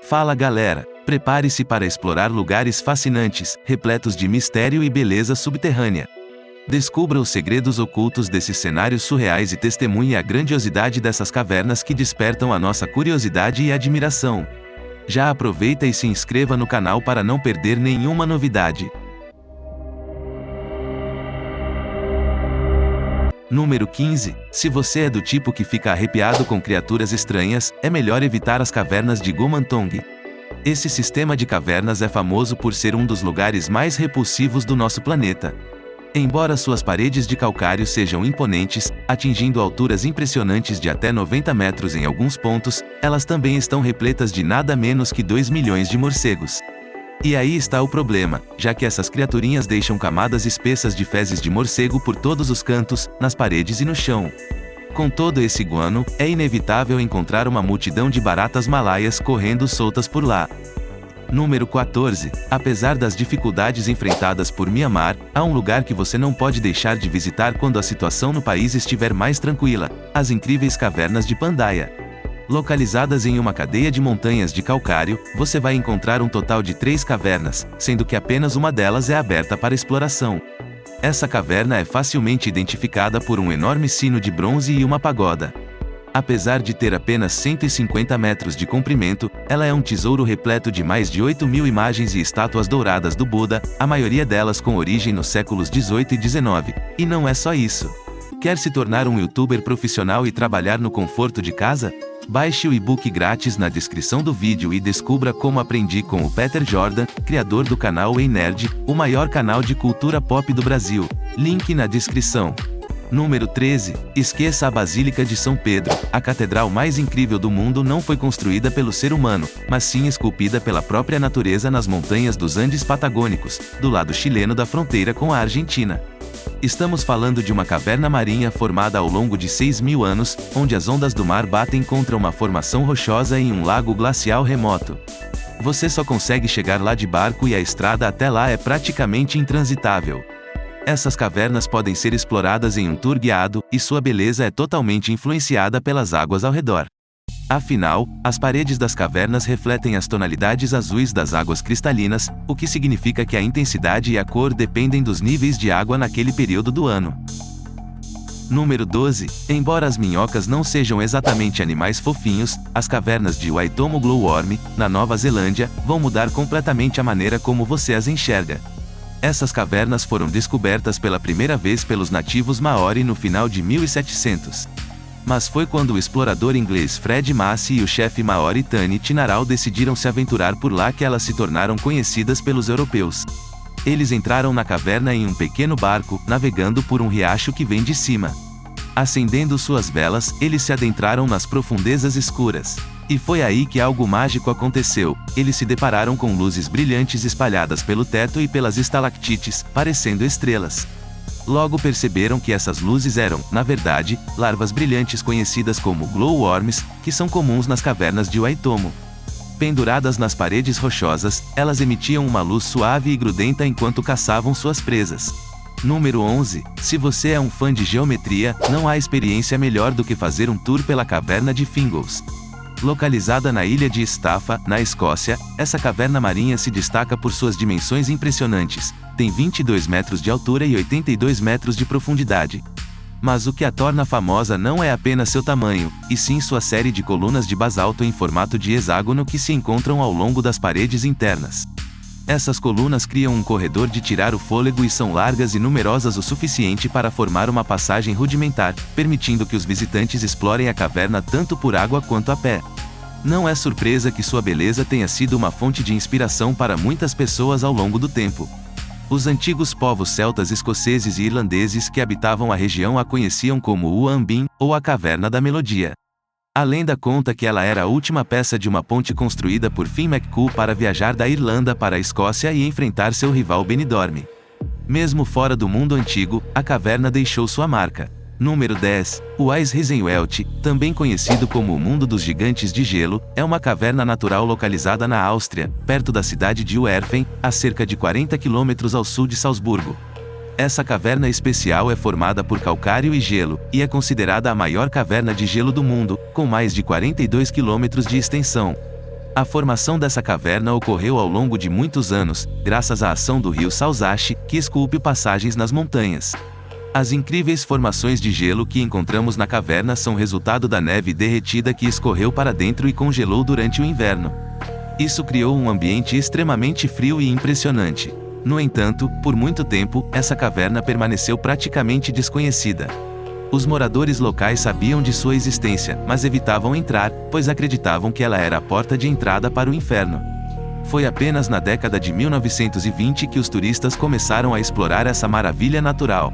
Fala galera, prepare-se para explorar lugares fascinantes, repletos de mistério e beleza subterrânea. Descubra os segredos ocultos desses cenários surreais e testemunhe a grandiosidade dessas cavernas que despertam a nossa curiosidade e admiração. Já aproveita e se inscreva no canal para não perder nenhuma novidade. Número 15. Se você é do tipo que fica arrepiado com criaturas estranhas, é melhor evitar as cavernas de Gomantong. Esse sistema de cavernas é famoso por ser um dos lugares mais repulsivos do nosso planeta. Embora suas paredes de calcário sejam imponentes, atingindo alturas impressionantes de até 90 metros em alguns pontos, elas também estão repletas de nada menos que 2 milhões de morcegos. E aí está o problema, já que essas criaturinhas deixam camadas espessas de fezes de morcego por todos os cantos, nas paredes e no chão. Com todo esse guano, é inevitável encontrar uma multidão de baratas malaias correndo soltas por lá. Número 14. Apesar das dificuldades enfrentadas por Myanmar, há um lugar que você não pode deixar de visitar quando a situação no país estiver mais tranquila: as incríveis cavernas de Pandaia. Localizadas em uma cadeia de montanhas de calcário, você vai encontrar um total de 3 cavernas, sendo que apenas uma delas é aberta para exploração. Essa caverna é facilmente identificada por um enorme sino de bronze e uma pagoda. Apesar de ter apenas 150 metros de comprimento, ela é um tesouro repleto de mais de 8.000 imagens e estátuas douradas do Buda, a maioria delas com origem nos séculos 18 e 19. E não é só isso. Quer se tornar um youtuber profissional e trabalhar no conforto de casa? Baixe o e-book grátis na descrição do vídeo e descubra como aprendi com o Peter Jordan, criador do canal Ei Nerd, o maior canal de cultura pop do Brasil. Link na descrição. Número 13. Esqueça a Basílica de São Pedro. A catedral mais incrível do mundo não foi construída pelo ser humano, mas sim esculpida pela própria natureza nas montanhas dos Andes patagônicos, do lado chileno da fronteira com a Argentina. Estamos falando de uma caverna marinha formada ao longo de 6.000 anos, onde as ondas do mar batem contra uma formação rochosa em um lago glacial remoto. Você só consegue chegar lá de barco e a estrada até lá é praticamente intransitável. Essas cavernas podem ser exploradas em um tour guiado, e sua beleza é totalmente influenciada pelas águas ao redor. Afinal, as paredes das cavernas refletem as tonalidades azuis das águas cristalinas, o que significa que a intensidade e a cor dependem dos níveis de água naquele período do ano. Número 12. Embora as minhocas não sejam exatamente animais fofinhos, as cavernas de Waitomo Glowworm, na Nova Zelândia, vão mudar completamente a maneira como você as enxerga. Essas cavernas foram descobertas pela primeira vez pelos nativos Maori no final de 1700. Mas foi quando o explorador inglês Fred Massey e o chefe Maori Tani Tinaral decidiram se aventurar por lá que elas se tornaram conhecidas pelos europeus. Eles entraram na caverna em um pequeno barco, navegando por um riacho que vem de cima. Acendendo suas velas, eles se adentraram nas profundezas escuras. E foi aí que algo mágico aconteceu. Eles se depararam com luzes brilhantes espalhadas pelo teto e pelas estalactites, parecendo estrelas. Logo perceberam que essas luzes eram, na verdade, larvas brilhantes conhecidas como glowworms, que são comuns nas cavernas de Waitomo. Penduradas nas paredes rochosas, elas emitiam uma luz suave e grudenta enquanto caçavam suas presas. Número 11. Se você é um fã de geometria, não há experiência melhor do que fazer um tour pela caverna de Fingals. Localizada na ilha de Staffa, na Escócia, essa caverna marinha se destaca por suas dimensões impressionantes. Tem 22 metros de altura e 82 metros de profundidade. Mas o que a torna famosa não é apenas seu tamanho, e sim sua série de colunas de basalto em formato de hexágono que se encontram ao longo das paredes internas. Essas colunas criam um corredor de tirar o fôlego e são largas e numerosas o suficiente para formar uma passagem rudimentar, permitindo que os visitantes explorem a caverna tanto por água quanto a pé. Não é surpresa que sua beleza tenha sido uma fonte de inspiração para muitas pessoas ao longo do tempo. Os antigos povos celtas escoceses e irlandeses que habitavam a região a conheciam como Uambin, ou a Caverna da Melodia. A lenda conta que ela era a última peça de uma ponte construída por Finn McCool para viajar da Irlanda para a Escócia e enfrentar seu rival Benidorm. Mesmo fora do mundo antigo, a caverna deixou sua marca. Número 10. O IJsselmeer, também conhecido como o Mundo dos Gigantes de Gelo, é uma caverna natural localizada na Áustria, perto da cidade de Werfen, a cerca de 40 km ao sul de Salzburgo. Essa caverna especial é formada por calcário e gelo, e é considerada a maior caverna de gelo do mundo, com mais de 42 km de extensão. A formação dessa caverna ocorreu ao longo de muitos anos, graças à ação do rio Salzach, que esculpe passagens nas montanhas. As incríveis formações de gelo que encontramos na caverna são resultado da neve derretida que escorreu para dentro e congelou durante o inverno. Isso criou um ambiente extremamente frio e impressionante. No entanto, por muito tempo, essa caverna permaneceu praticamente desconhecida. Os moradores locais sabiam de sua existência, mas evitavam entrar, pois acreditavam que ela era a porta de entrada para o inferno. Foi apenas na década de 1920 que os turistas começaram a explorar essa maravilha natural.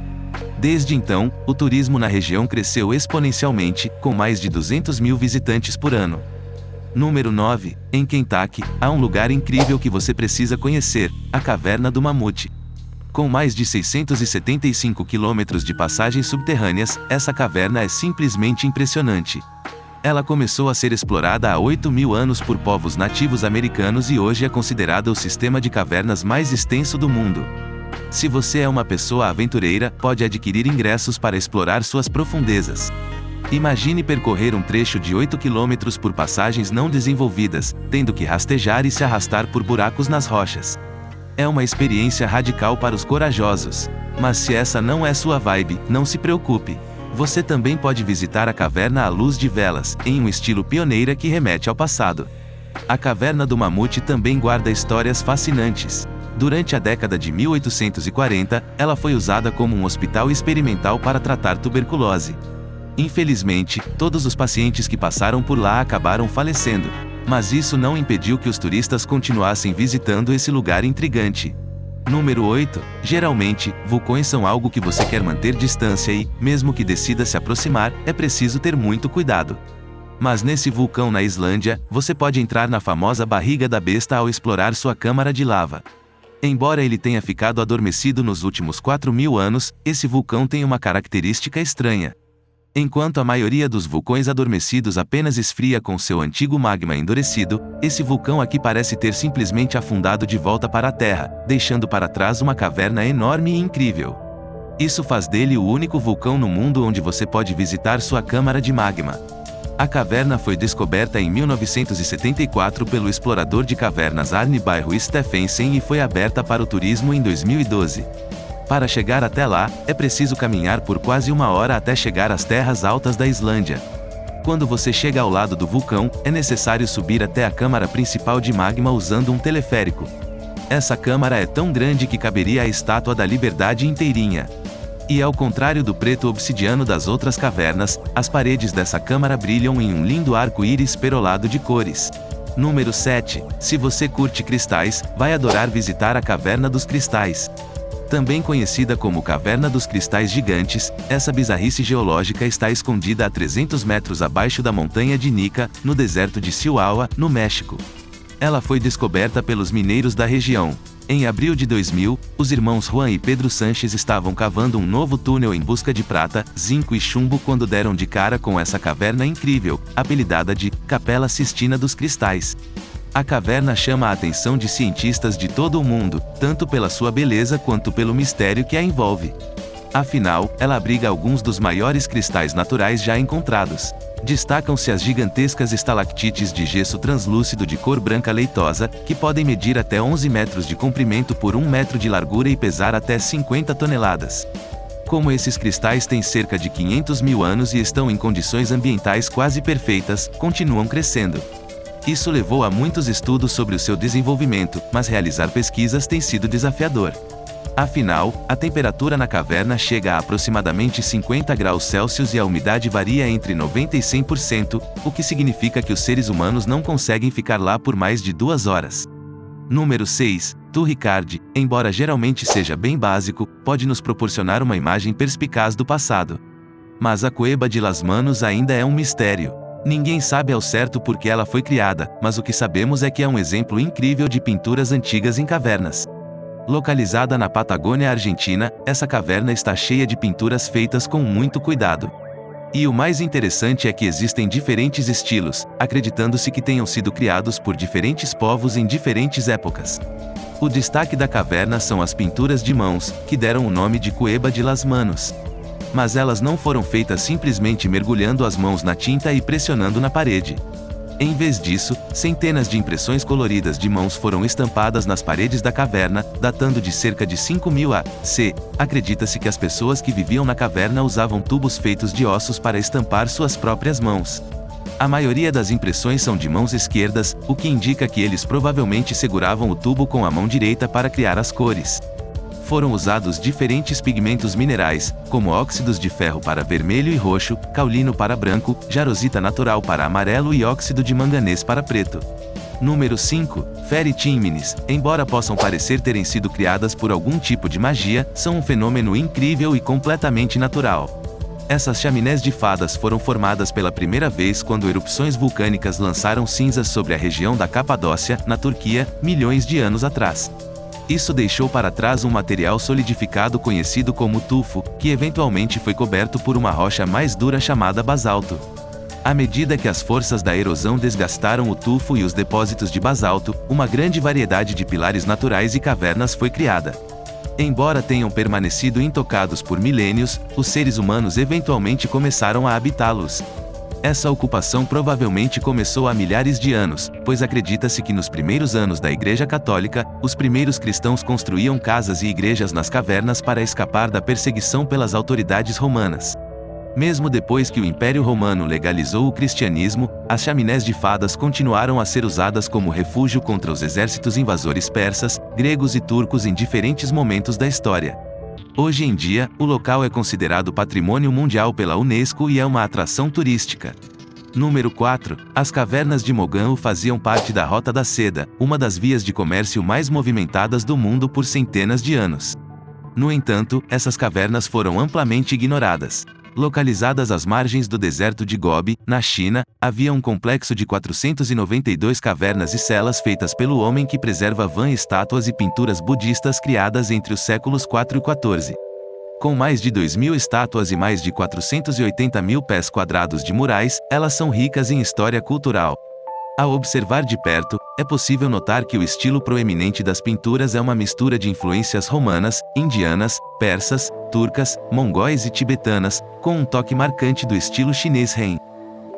Desde então, o turismo na região cresceu exponencialmente, com mais de 200 mil visitantes por ano. Número 9. Em Kentucky, há um lugar incrível que você precisa conhecer, a Caverna do Mamute. Com mais de 675 quilômetros de passagens subterrâneas, essa caverna é simplesmente impressionante. Ela começou a ser explorada há 8.000 anos por povos nativos americanos e hoje é considerada o sistema de cavernas mais extenso do mundo. Se você é uma pessoa aventureira, pode adquirir ingressos para explorar suas profundezas. Imagine percorrer um trecho de 8 km por passagens não desenvolvidas, tendo que rastejar e se arrastar por buracos nas rochas. É uma experiência radical para os corajosos. Mas se essa não é sua vibe, não se preocupe. Você também pode visitar a caverna à luz de velas, em um estilo pioneira que remete ao passado. A Caverna do Mamute também guarda histórias fascinantes. Durante a década de 1840, ela foi usada como um hospital experimental para tratar tuberculose. Infelizmente, todos os pacientes que passaram por lá acabaram falecendo. Mas isso não impediu que os turistas continuassem visitando esse lugar intrigante. Número 8. Geralmente, vulcões são algo que você quer manter distância e, mesmo que decida se aproximar, é preciso ter muito cuidado. Mas nesse vulcão na Islândia, você pode entrar na famosa barriga da besta ao explorar sua câmara de lava. Embora ele tenha ficado adormecido nos últimos 4.000 anos, esse vulcão tem uma característica estranha. Enquanto a maioria dos vulcões adormecidos apenas esfria com seu antigo magma endurecido, esse vulcão aqui parece ter simplesmente afundado de volta para a Terra, deixando para trás uma caverna enorme e incrível. Isso faz dele o único vulcão no mundo onde você pode visitar sua câmara de magma. A caverna foi descoberta em 1974 pelo explorador de cavernas Arne Bairro Stephensen e foi aberta para o turismo em 2012. Para chegar até lá, é preciso caminhar por quase 1 hora até chegar às terras altas da Islândia. Quando você chega ao lado do vulcão, é necessário subir até a câmara principal de magma usando um teleférico. Essa câmara é tão grande que caberia a Estátua da Liberdade inteirinha. E ao contrário do preto obsidiano das outras cavernas, as paredes dessa câmara brilham em um lindo arco-íris perolado de cores. Número 7. Se você curte cristais, vai adorar visitar a Caverna dos Cristais. Também conhecida como Caverna dos Cristais Gigantes, essa bizarrice geológica está escondida a 300 metros abaixo da montanha de Nika, no deserto de Chihuahua, no México. Ela foi descoberta pelos mineiros da região. Em abril de 2000, os irmãos Juan e Pedro Sanches estavam cavando um novo túnel em busca de prata, zinco e chumbo quando deram de cara com essa caverna incrível, apelidada de Capela Sistina dos Cristais. A caverna chama a atenção de cientistas de todo o mundo, tanto pela sua beleza quanto pelo mistério que a envolve. Afinal, ela abriga alguns dos maiores cristais naturais já encontrados. Destacam-se as gigantescas estalactites de gesso translúcido de cor branca leitosa, que podem medir até 11 metros de comprimento por 1 metro de largura e pesar até 50 toneladas. Como esses cristais têm cerca de 500.000 anos e estão em condições ambientais quase perfeitas, continuam crescendo. Isso levou a muitos estudos sobre o seu desenvolvimento, mas realizar pesquisas tem sido desafiador. Afinal, a temperatura na caverna chega a aproximadamente 50 graus Celsius e a umidade varia entre 90% e 100%, o que significa que os seres humanos não conseguem ficar lá por mais de 2 horas. Número 6. Turricardi, embora geralmente seja bem básico, pode nos proporcionar uma imagem perspicaz do passado. Mas a Cueva de las Manos ainda é um mistério. Ninguém sabe ao certo por que ela foi criada, mas o que sabemos é que é um exemplo incrível de pinturas antigas em cavernas. Localizada na Patagônia Argentina, essa caverna está cheia de pinturas feitas com muito cuidado. E o mais interessante é que existem diferentes estilos, acreditando-se que tenham sido criados por diferentes povos em diferentes épocas. O destaque da caverna são as pinturas de mãos, que deram o nome de Cueva de las Manos. Mas elas não foram feitas simplesmente mergulhando as mãos na tinta e pressionando na parede. Em vez disso, centenas de impressões coloridas de mãos foram estampadas nas paredes da caverna, datando de cerca de 5000 a.C. Acredita-se que as pessoas que viviam na caverna usavam tubos feitos de ossos para estampar suas próprias mãos. A maioria das impressões são de mãos esquerdas, o que indica que eles provavelmente seguravam o tubo com a mão direita para criar as cores. Foram usados diferentes pigmentos minerais, como óxidos de ferro para vermelho e roxo, caolino para branco, jarosita natural para amarelo e óxido de manganês para preto. Número 5. Fairy-chimneys, embora possam parecer terem sido criadas por algum tipo de magia, são um fenômeno incrível e completamente natural. Essas chaminés de fadas foram formadas pela primeira vez quando erupções vulcânicas lançaram cinzas sobre a região da Capadócia, na Turquia, milhões de anos atrás. Isso deixou para trás um material solidificado conhecido como tufo, que eventualmente foi coberto por uma rocha mais dura chamada basalto. À medida que as forças da erosão desgastaram o tufo e os depósitos de basalto, uma grande variedade de pilares naturais e cavernas foi criada. Embora tenham permanecido intocados por milênios, os seres humanos eventualmente começaram a habitá-los. Essa ocupação provavelmente começou há milhares de anos, pois acredita-se que nos primeiros anos da Igreja Católica, os primeiros cristãos construíam casas e igrejas nas cavernas para escapar da perseguição pelas autoridades romanas. Mesmo depois que o Império Romano legalizou o cristianismo, as chaminés de fadas continuaram a ser usadas como refúgio contra os exércitos invasores persas, gregos e turcos em diferentes momentos da história. Hoje em dia, o local é considerado Patrimônio Mundial pela Unesco e é uma atração turística. Número 4. As cavernas de Mogão faziam parte da Rota da Seda, uma das vias de comércio mais movimentadas do mundo por centenas de anos. No entanto, essas cavernas foram amplamente ignoradas. Localizadas às margens do deserto de Gobi, na China, havia um complexo de 492 cavernas e celas feitas pelo homem que preserva estátuas e pinturas budistas criadas entre os séculos 4 e 14. Com mais de 2.000 estátuas e mais de 480 mil pés quadrados de murais, elas são ricas em história cultural. Ao observar de perto, é possível notar que o estilo proeminente das pinturas é uma mistura de influências romanas, indianas, persas, turcas, mongóis e tibetanas, com um toque marcante do estilo chinês Han.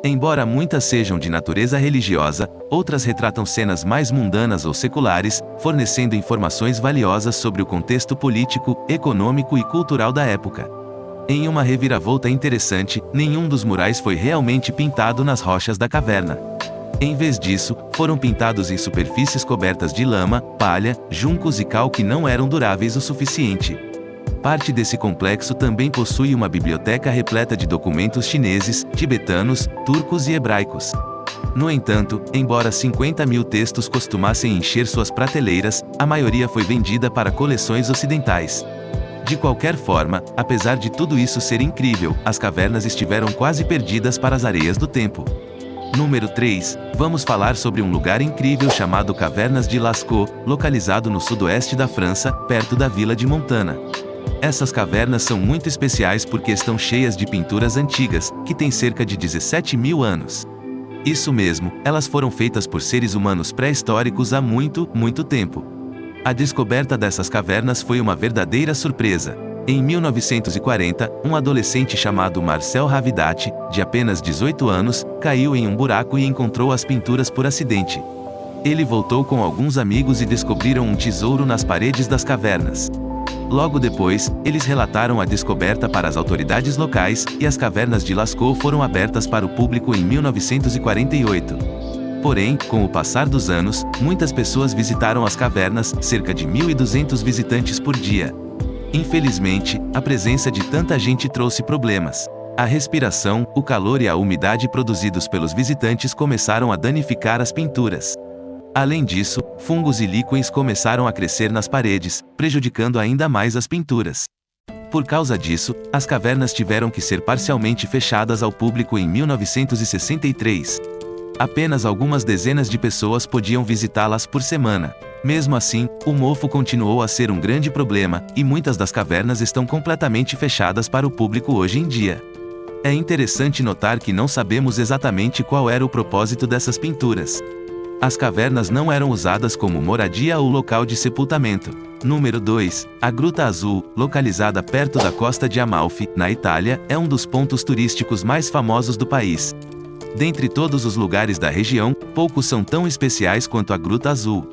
Embora muitas sejam de natureza religiosa, outras retratam cenas mais mundanas ou seculares, fornecendo informações valiosas sobre o contexto político, econômico e cultural da época. Em uma reviravolta interessante, nenhum dos murais foi realmente pintado nas rochas da caverna. Em vez disso, foram pintados em superfícies cobertas de lama, palha, juncos e cal que não eram duráveis o suficiente. Parte desse complexo também possui uma biblioteca repleta de documentos chineses, tibetanos, turcos e hebraicos. No entanto, embora 50 mil textos costumassem encher suas prateleiras, a maioria foi vendida para coleções ocidentais. De qualquer forma, apesar de tudo isso ser incrível, as cavernas estiveram quase perdidas para as areias do tempo. Número 3. Vamos falar sobre um lugar incrível chamado Cavernas de Lascaux, localizado no sudoeste da França, perto da vila de Montana. Essas cavernas são muito especiais porque estão cheias de pinturas antigas, que têm cerca de 17 mil anos. Isso mesmo, elas foram feitas por seres humanos pré-históricos há muito, muito tempo. A descoberta dessas cavernas foi uma verdadeira surpresa. Em 1940, um adolescente chamado Marcel Ravidati, de apenas 18 anos, caiu em um buraco e encontrou as pinturas por acidente. Ele voltou com alguns amigos e descobriram um tesouro nas paredes das cavernas. Logo depois, eles relataram a descoberta para as autoridades locais, e as cavernas de Lascaux foram abertas para o público em 1948. Porém, com o passar dos anos, muitas pessoas visitaram as cavernas, cerca de 1.200 visitantes por dia. Infelizmente, a presença de tanta gente trouxe problemas. A respiração, o calor e a umidade produzidos pelos visitantes começaram a danificar as pinturas. Além disso, fungos e líquens começaram a crescer nas paredes, prejudicando ainda mais as pinturas. Por causa disso, as cavernas tiveram que ser parcialmente fechadas ao público em 1963. Apenas algumas dezenas de pessoas podiam visitá-las por semana. Mesmo assim, o mofo continuou a ser um grande problema, e muitas das cavernas estão completamente fechadas para o público hoje em dia. É interessante notar que não sabemos exatamente qual era o propósito dessas pinturas. As cavernas não eram usadas como moradia ou local de sepultamento. Número 2. A Gruta Azul, localizada perto da costa de Amalfi, na Itália, é um dos pontos turísticos mais famosos do país. Dentre todos os lugares da região, poucos são tão especiais quanto a Gruta Azul.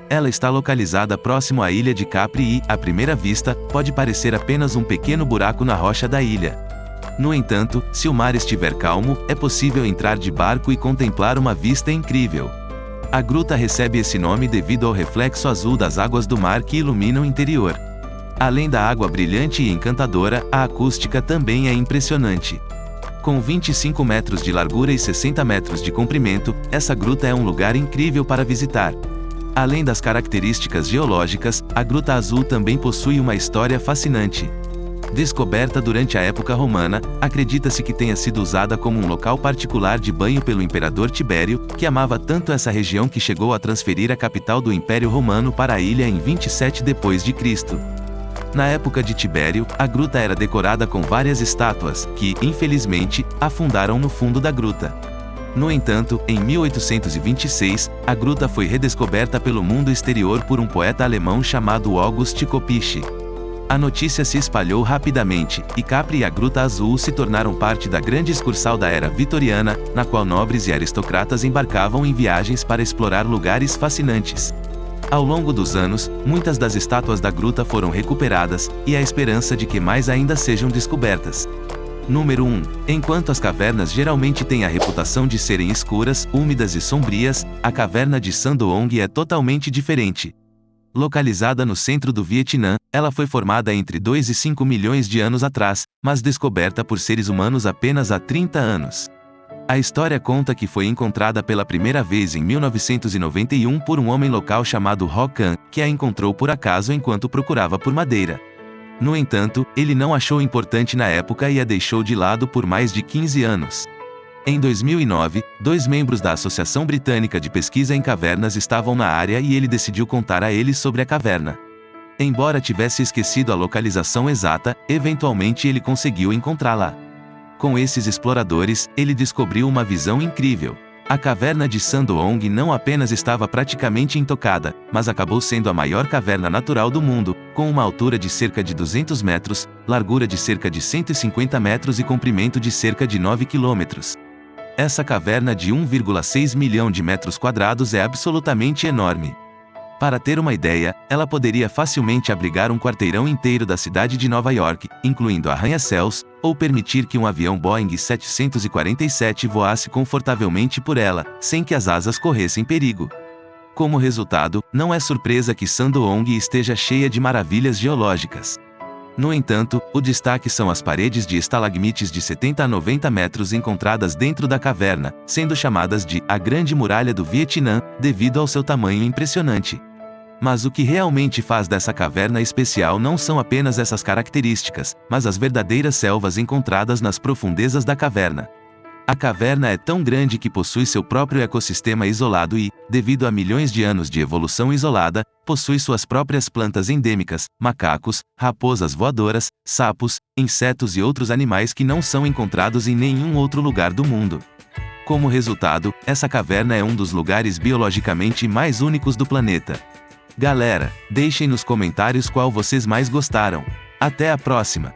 Ela está localizada próximo à ilha de Capri e, à primeira vista, pode parecer apenas um pequeno buraco na rocha da ilha. No entanto, se o mar estiver calmo, é possível entrar de barco e contemplar uma vista incrível. A gruta recebe esse nome devido ao reflexo azul das águas do mar que iluminam o interior. Além da água brilhante e encantadora, a acústica também é impressionante. Com 25 metros de largura e 60 metros de comprimento, essa gruta é um lugar incrível para visitar. Além das características geológicas, a Gruta Azul também possui uma história fascinante. Descoberta durante a época romana, acredita-se que tenha sido usada como um local particular de banho pelo imperador Tibério, que amava tanto essa região que chegou a transferir a capital do Império Romano para a ilha em 27 d.C. Na época de Tibério, a gruta era decorada com várias estátuas, que, infelizmente, afundaram no fundo da gruta. No entanto, em 1826, a gruta foi redescoberta pelo mundo exterior por um poeta alemão chamado August Kopisch. A notícia se espalhou rapidamente, e Capri e a Gruta Azul se tornaram parte da grande excursão da era vitoriana, na qual nobres e aristocratas embarcavam em viagens para explorar lugares fascinantes. Ao longo dos anos, muitas das estátuas da gruta foram recuperadas, e há esperança de que mais ainda sejam descobertas. Número 1. Enquanto as cavernas geralmente têm a reputação de serem escuras, úmidas e sombrias, a caverna de Sandoong é totalmente diferente. Localizada no centro do Vietnã, ela foi formada entre 2 e 5 milhões de anos atrás, mas descoberta por seres humanos apenas há 30 anos. A história conta que foi encontrada pela primeira vez em 1991 por um homem local chamado Ho Kan, que a encontrou por acaso enquanto procurava por madeira. No entanto, ele não achou importante na época e a deixou de lado por mais de 15 anos. Em 2009, 2 membros da Associação Britânica de Pesquisa em Cavernas estavam na área e ele decidiu contar a eles sobre a caverna. Embora tivesse esquecido a localização exata, eventualmente ele conseguiu encontrá-la. Com esses exploradores, ele descobriu uma visão incrível. A caverna de Sandoong não apenas estava praticamente intocada, mas acabou sendo a maior caverna natural do mundo, com uma altura de cerca de 200 metros, largura de cerca de 150 metros e comprimento de cerca de 9 quilômetros. Essa caverna de 1,6 milhão de metros quadrados é absolutamente enorme. Para ter uma ideia, ela poderia facilmente abrigar um quarteirão inteiro da cidade de Nova York, incluindo arranha-céus, ou permitir que um avião Boeing 747 voasse confortavelmente por ela, sem que as asas corressem perigo. Como resultado, não é surpresa que Sandoong esteja cheia de maravilhas geológicas. No entanto, o destaque são as paredes de estalagmites de 70 a 90 metros encontradas dentro da caverna, sendo chamadas de a Grande Muralha do Vietnã, devido ao seu tamanho impressionante. Mas o que realmente faz dessa caverna especial não são apenas essas características, mas as verdadeiras selvas encontradas nas profundezas da caverna. A caverna é tão grande que possui seu próprio ecossistema isolado e, devido a milhões de anos de evolução isolada, possui suas próprias plantas endêmicas, macacos, raposas voadoras, sapos, insetos e outros animais que não são encontrados em nenhum outro lugar do mundo. Como resultado, essa caverna é um dos lugares biologicamente mais únicos do planeta. Galera, deixem nos comentários qual vocês mais gostaram. Até a próxima!